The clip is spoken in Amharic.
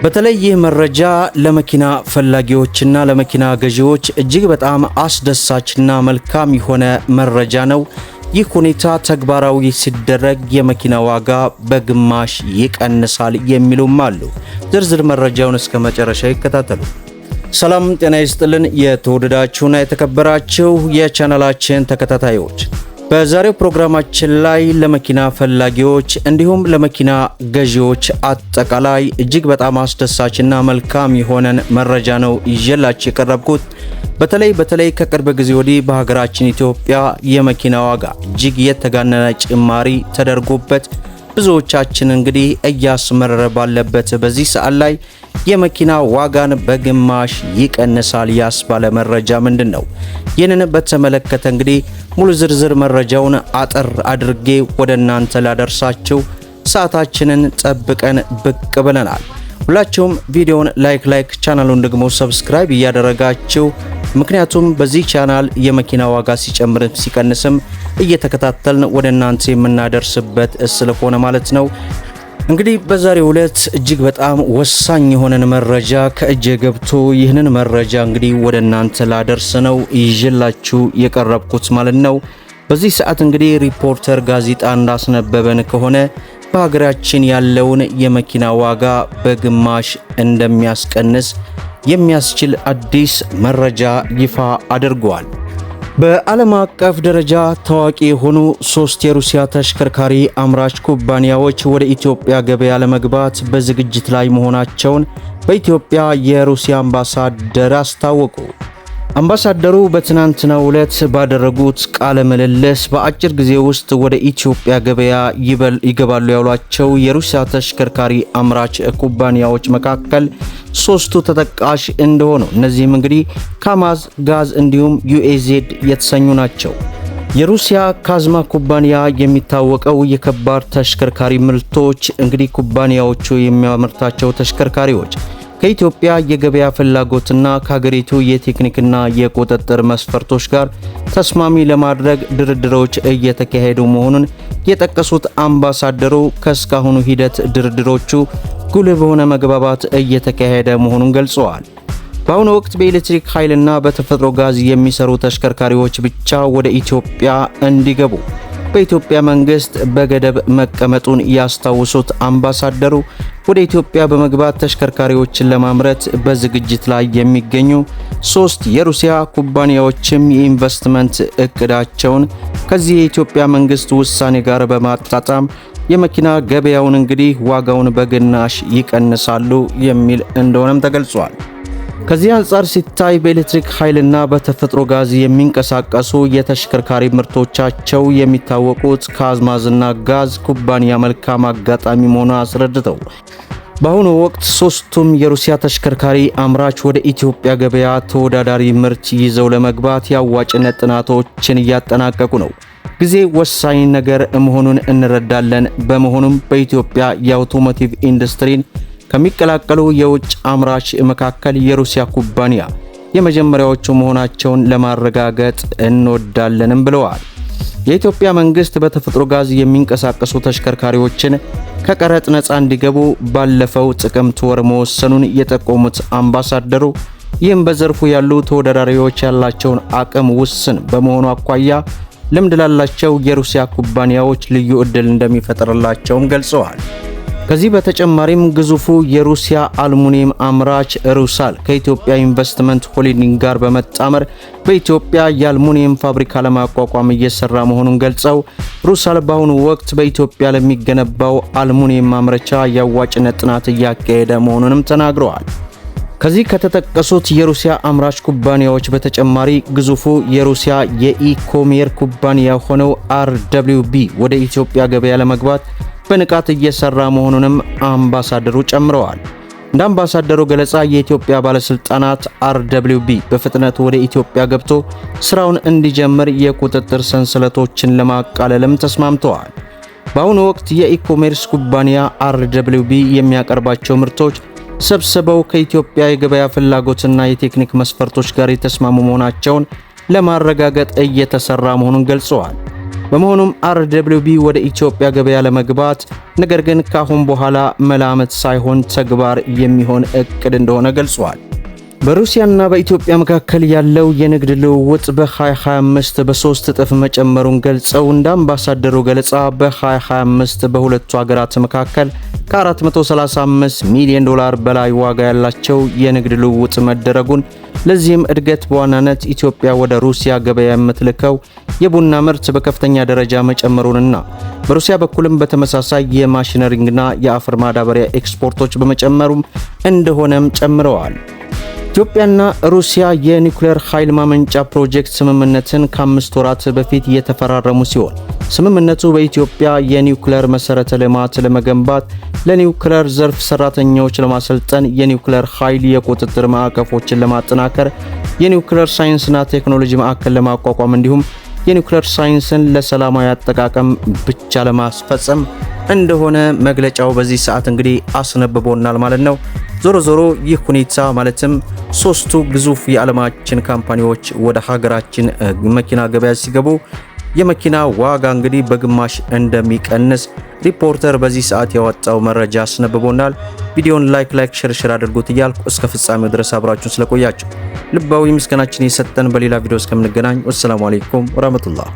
በተለይ ይህ መረጃ ለመኪና ፈላጊዎችና ለመኪና ገዢዎች እጅግ በጣም አስደሳችና መልካም የሆነ መረጃ ነው። ይህ ሁኔታ ተግባራዊ ሲደረግ የመኪና ዋጋ በግማሽ ይቀንሳል የሚሉም አሉ። ዝርዝር መረጃውን እስከ መጨረሻ ይከታተሉ። ሰላም ጤና ይስጥልን። የተወደዳችሁና የተከበራችሁ የቻናላችን ተከታታዮች በዛሬው ፕሮግራማችን ላይ ለመኪና ፈላጊዎች እንዲሁም ለመኪና ገዢዎች አጠቃላይ እጅግ በጣም አስደሳችና መልካም የሆነን መረጃ ነው ይዤላችሁ የቀረብኩት። በተለይ ከቅርብ ጊዜ ወዲህ በሀገራችን ኢትዮጵያ የመኪና ዋጋ እጅግ የተጋነነ ጭማሪ ተደርጎበት ብዙዎቻችን እንግዲህ እያስመረረ ባለበት በዚህ ሰዓት ላይ የመኪና ዋጋን በግማሽ ይቀንሳል ያስባለ መረጃ ምንድነው? ይህንን በተመለከተ እንግዲህ ሙሉ ዝርዝር መረጃውን አጠር አድርጌ ወደ እናንተ ላደርሳችሁ ሰዓታችንን ጠብቀን ብቅ ብለናል። ሁላችሁም ቪዲዮውን ላይክ ቻናሉን ደግሞ ሰብስክራይብ እያደረጋችሁ ምክንያቱም በዚህ ቻናል የመኪና ዋጋ ሲጨምርም ሲቀንስም እየተከታተልን ወደ እናንተ የምናደርስበት ስለሆነ ማለት ነው። እንግዲህ በዛሬው ዕለት እጅግ በጣም ወሳኝ የሆነን መረጃ ከእጄ ገብቶ ይህንን መረጃ እንግዲህ ወደ እናንተ ላደርስ ነው ይዤላችሁ የቀረብኩት ማለት ነው። በዚህ ሰዓት እንግዲህ ሪፖርተር ጋዜጣ እንዳስነበበን ከሆነ በሀገራችን ያለውን የመኪና ዋጋ በግማሽ እንደሚያስቀንስ የሚያስችል አዲስ መረጃ ይፋ አድርጓል። በዓለም አቀፍ ደረጃ ታዋቂ የሆኑ 3 የሩሲያ ተሽከርካሪ አምራች ኩባንያዎች ወደ ኢትዮጵያ ገበያ ለመግባት በዝግጅት ላይ መሆናቸውን በኢትዮጵያ የሩሲያ አምባሳደር አስታወቁ። አምባሳደሩ በትናንትናው ዕለት ባደረጉት ቃለ ምልልስ በአጭር ጊዜ ውስጥ ወደ ኢትዮጵያ ገበያ ይገባሉ ያሏቸው የሩሲያ ተሽከርካሪ አምራች ኩባንያዎች መካከል 3ቱ ተጠቃሽ እንደሆኑ እነዚህም እንግዲህ ካማዝ፣ ጋዝ እንዲሁም ዩኤዜድ የተሰኙ ናቸው። የሩሲያ ካዝማ ኩባንያ የሚታወቀው የከባድ ተሽከርካሪ ምርቶች እንግዲህ ኩባንያዎቹ የሚያመርታቸው ተሽከርካሪዎች ከኢትዮጵያ የገበያ ፍላጎትና ከሀገሪቱ የቴክኒክና የቁጥጥር መስፈርቶች ጋር ተስማሚ ለማድረግ ድርድሮች እየተካሄዱ መሆኑን የጠቀሱት አምባሳደሩ ከእስካሁኑ ሂደት ድርድሮቹ ጉልህ በሆነ መግባባት እየተካሄደ መሆኑን ገልጸዋል። በአሁኑ ወቅት በኤሌክትሪክ ኃይልና በተፈጥሮ ጋዝ የሚሰሩ ተሽከርካሪዎች ብቻ ወደ ኢትዮጵያ እንዲገቡ በኢትዮጵያ መንግስት በገደብ መቀመጡን ያስታውሱት አምባሳደሩ ወደ ኢትዮጵያ በመግባት ተሽከርካሪዎችን ለማምረት በዝግጅት ላይ የሚገኙ 3 የሩሲያ ኩባንያዎችም የኢንቨስትመንት እቅዳቸውን ከዚህ የኢትዮጵያ መንግስት ውሳኔ ጋር በማጣጣም የመኪና ገበያውን እንግዲህ ዋጋውን በግናሽ ይቀንሳሉ የሚል እንደሆነም ተገልጿል። ከዚህ አንጻር ሲታይ በኤሌክትሪክ ኃይልና በተፈጥሮ ጋዝ የሚንቀሳቀሱ የተሽከርካሪ ምርቶቻቸው የሚታወቁት ካዝማዝና ጋዝ ኩባንያ መልካም አጋጣሚ መሆኑን አስረድተው በአሁኑ ወቅት 3ቱም የሩሲያ ተሽከርካሪ አምራች ወደ ኢትዮጵያ ገበያ ተወዳዳሪ ምርት ይዘው ለመግባት የአዋጭነት ጥናቶችን እያጠናቀቁ ነው። ጊዜ ወሳኝ ነገር መሆኑን እንረዳለን። በመሆኑም በኢትዮጵያ የአውቶሞቲቭ ኢንዱስትሪን ከሚቀላቀሉ የውጭ አምራች መካከል የሩሲያ ኩባንያ የመጀመሪያዎቹ መሆናቸውን ለማረጋገጥ እንወዳለንም ብለዋል። የኢትዮጵያ መንግስት በተፈጥሮ ጋዝ የሚንቀሳቀሱ ተሽከርካሪዎችን ከቀረጥ ነፃ እንዲገቡ ባለፈው ጥቅምት ወር መወሰኑን የጠቆሙት አምባሳደሩ ይህም በዘርፉ ያሉ ተወዳዳሪዎች ያላቸውን አቅም ውስን በመሆኑ አኳያ ልምድ ላላቸው የሩሲያ ኩባንያዎች ልዩ ዕድል እንደሚፈጥርላቸውም ገልጸዋል። ከዚህ በተጨማሪም ግዙፉ የሩሲያ አልሙኒየም አምራች ሩሳል ከኢትዮጵያ ኢንቨስትመንት ሆልዲንግ ጋር በመጣመር በኢትዮጵያ የአልሙኒየም ፋብሪካ ለማቋቋም እየሰራ መሆኑን ገልጸው ሩሳል በአሁኑ ወቅት በኢትዮጵያ ለሚገነባው አልሙኒየም ማምረቻ የአዋጭነት ጥናት እያካሄደ መሆኑንም ተናግረዋል። ከዚህ ከተጠቀሱት የሩሲያ አምራች ኩባንያዎች በተጨማሪ ግዙፉ የሩሲያ የኢኮሜር ኩባንያ ሆነው RWB ወደ ኢትዮጵያ ገበያ ለመግባት በንቃት እየሰራ መሆኑንም አምባሳደሩ ጨምረዋል። እንደ አምባሳደሩ ገለጻ የኢትዮጵያ ባለስልጣናት RWB በፍጥነት ወደ ኢትዮጵያ ገብቶ ስራውን እንዲጀምር የቁጥጥር ሰንሰለቶችን ለማቃለልም ተስማምተዋል። በአሁኑ ወቅት የኢኮሜርስ ኩባንያ RWB የሚያቀርባቸው ምርቶች ሰብስበው ከኢትዮጵያ የገበያ ፍላጎትና የቴክኒክ መስፈርቶች ጋር የተስማሙ መሆናቸውን ለማረጋገጥ እየተሰራ መሆኑን ገልጸዋል። በመሆኑም RWB ወደ ኢትዮጵያ ገበያ ለመግባት ነገር ግን ካሁን በኋላ መላመት ሳይሆን ተግባር የሚሆን እቅድ እንደሆነ ገልጿል። በሩሲያና በኢትዮጵያ መካከል ያለው የንግድ ልውውጥ በ2025 በ3 እጥፍ መጨመሩን ገልጸው እንደ አምባሳደሩ ገለጻ በ2025 በሁለቱ ሀገራት መካከል ከ435 ሚሊዮን ዶላር በላይ ዋጋ ያላቸው የንግድ ልውውጥ መደረጉን፣ ለዚህም እድገት በዋናነት ኢትዮጵያ ወደ ሩሲያ ገበያ የምትልከው የቡና ምርት በከፍተኛ ደረጃ መጨመሩንና በሩሲያ በኩልም በተመሳሳይ የማሽነሪንግና የአፈር ማዳበሪያ ኤክስፖርቶች በመጨመሩም እንደሆነም ጨምረዋል። ኢትዮጵያና ሩሲያ የኒውክሌር ኃይል ማመንጫ ፕሮጀክት ስምምነትን ከ5 ወራት በፊት የተፈራረሙ ሲሆን ስምምነቱ በኢትዮጵያ የኒውክሌር መሰረተ ልማት ለመገንባት፣ ለኒውክሌር ዘርፍ ሰራተኞች ለማሰልጠን፣ የኒውክሌር ኃይል የቁጥጥር ማዕቀፎችን ለማጠናከር፣ የኒውክሌር ሳይንስና ቴክኖሎጂ ማዕከል ለማቋቋም እንዲሁም የኒውክሌር ሳይንስን ለሰላማዊ አጠቃቀም ብቻ ለማስፈጸም እንደሆነ መግለጫው በዚህ ሰዓት እንግዲህ አስነብቦናል ማለት ነው። ዞሮ ዞሮ ይህ ሁኔታ ማለትም ሶስቱ ግዙፍ የዓለማችን ካምፓኒዎች ወደ ሀገራችን መኪና ገበያ ሲገቡ የመኪና ዋጋ እንግዲህ በግማሽ እንደሚቀንስ ሪፖርተር በዚህ ሰዓት ያወጣው መረጃ አስነብቦናል። ቪዲዮን ላይክ ሼር አድርጉት እያልኩ እስከ ፍጻሜው ድረስ አብራችሁን ስለቆያችሁ ልባዊ ምስጋናችን የሰጠን። በሌላ ቪዲዮ እስከምንገናኝ ወሰላሙ አለይኩም ወራህመቱላህ።